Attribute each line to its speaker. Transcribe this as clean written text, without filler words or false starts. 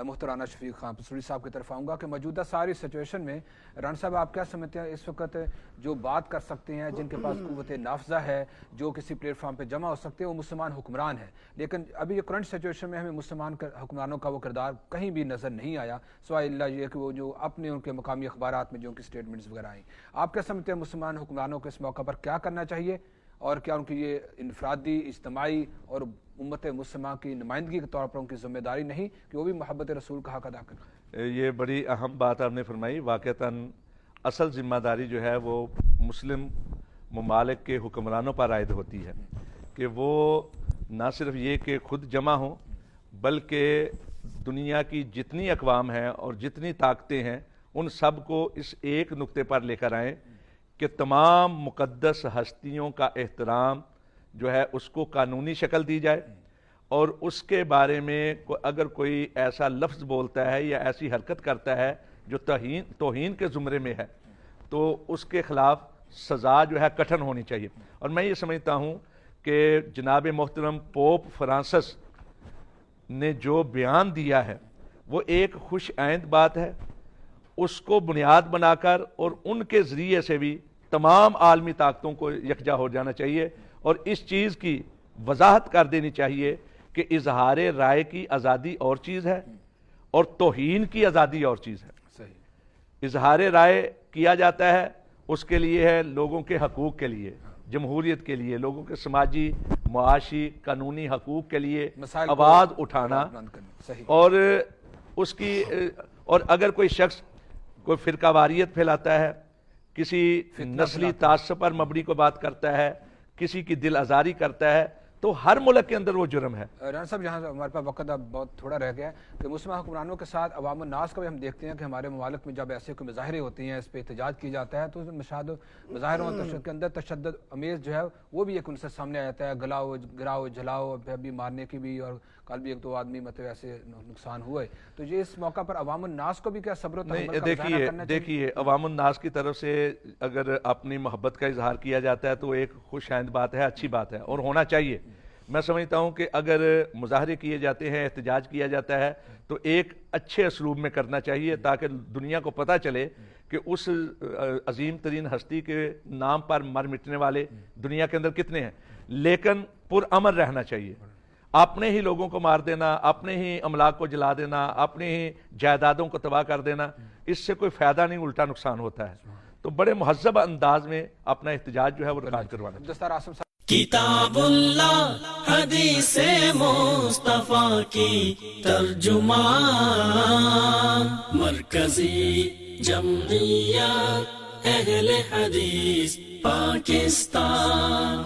Speaker 1: محترانہ شفیق خان پسوری صاحب کی طرف آؤں گا کہ موجودہ ساری سچویشن میں رانا صاحب آپ کیا سمجھتے ہیں اس وقت جو بات کر سکتے ہیں، جن کے پاس قوت نافذہ ہے، جو کسی پلیٹ فارم پہ جمع ہو سکتے ہیں، وہ مسلمان حکمران ہیں، لیکن ابھی یہ کرنٹ سچویشن میں ہمیں مسلمان حکمرانوں کا وہ کردار کہیں بھی نظر نہیں آیا سوائے اللہ یہ کہ وہ جو اپنے ان کے مقامی اخبارات میں جو ان کی سٹیٹمنٹس وغیرہ آئیں. آپ کیا سمجھتے ہیں مسلمان حکمرانوں کو اس موقع پر کیا کرنا چاہیے، اور کیا ان کی یہ انفرادی، اجتماعی اور امت مسلمہ کی نمائندگی کے طور پر ان کی ذمہ داری نہیں کہ وہ بھی محبت رسول کا حق ادا کریں؟
Speaker 2: یہ بڑی اہم بات آپ نے فرمائی. واقعتاً اصل ذمہ داری جو ہے وہ مسلم ممالک کے حکمرانوں پر عائد ہوتی ہے کہ وہ نہ صرف یہ کہ خود جمع ہوں بلکہ دنیا کی جتنی اقوام ہیں اور جتنی طاقتیں ہیں ان سب کو اس ایک نقطے پر لے کر آئیں کہ تمام مقدس ہستیوں کا احترام جو ہے اس کو قانونی شکل دی جائے، اور اس کے بارے میں اگر کوئی ایسا لفظ بولتا ہے یا ایسی حرکت کرتا ہے جو توہین کے زمرے میں ہے تو اس کے خلاف سزا جو ہے کٹھن ہونی چاہیے. اور میں یہ سمجھتا ہوں کہ جناب محترم پوپ فرانسس نے جو بیان دیا ہے وہ ایک خوش آئند بات ہے. اس کو بنیاد بنا کر اور ان کے ذریعے سے بھی تمام عالمی طاقتوں کو یکجا ہو جانا چاہیے اور اس چیز کی وضاحت کر دینی چاہیے کہ اظہار رائے کی آزادی اور چیز ہے اور توہین کی آزادی اور چیز ہے. اظہار رائے کیا جاتا ہے اس کے لیے ہے لوگوں کے حقوق کے لیے، جمہوریت کے لیے، لوگوں کے سماجی، معاشی، قانونی حقوق کے لیے آواز اٹھانا، اور اس کی اور اگر کوئی شخص کوئی فرقہ واریت پھیلاتا ہے، کسی نسلی تعصب پر مبنی کو بات کرتا ہے، کسی کی دل آزاری کرتا ہے، تو ہر ملک کے اندر وہ جرم ہے.
Speaker 1: رانا صاحب یہاں ہمارے پاس وقت اب بہت تھوڑا رہ گیا ہے کہ مسلمان حکمرانوں کے ساتھ عوام الناس کا بھی ہم دیکھتے ہیں کہ ہمارے ممالک میں جب ایسے کوئی مظاہرے ہوتے ہیں، اس پہ احتجاج کی جاتا ہے، تو مظاہروں کے اندر تشدد امیز جو ہے وہ بھی ایک ان سے سامنے آ جاتا ہے، گراؤ جلاؤ، بھی مارنے کی بھی، اور کل بھی ایک دو آدمی مطلب ایسے نقصان ہوئے. تو یہ اس موقع پر عوام الناس کو بھی کیا صبر و تحمل کا مظاہرہ کرنا چاہیے؟
Speaker 2: دیکھیے عوام الناس کی طرف سے اگر اپنی محبت کا اظہار کیا جاتا ہے تو ایک خوش آئند بات ہے، اچھی بات ہے اور ہونا چاہیے. میں سمجھتا ہوں کہ اگر مظاہرے کیے جاتے ہیں، احتجاج کیا جاتا ہے تو ایک اچھے اسلوب میں کرنا چاہیے تاکہ دنیا کو پتہ چلے کہ اس عظیم ترین ہستی کے نام پر مر مٹنے والے دنیا کے اندر کتنے ہیں، لیکن پرامن رہنا چاہیے. اپنے ہی لوگوں کو مار دینا، اپنے ہی املاک کو جلا دینا، اپنے ہی جائیدادوں کو تباہ کر دینا، اس سے کوئی فائدہ نہیں، الٹا نقصان ہوتا ہے. تو بڑے مہذب انداز میں اپنا احتجاج جو ہے وہ ریکارڈ کروانا چاہیے.
Speaker 1: دستار عاصم صاحب،
Speaker 3: کتاب اللہ حدیث مصطفیٰ کی ترجمان، مرکزی جمعیت اہل حدیث پاکستان.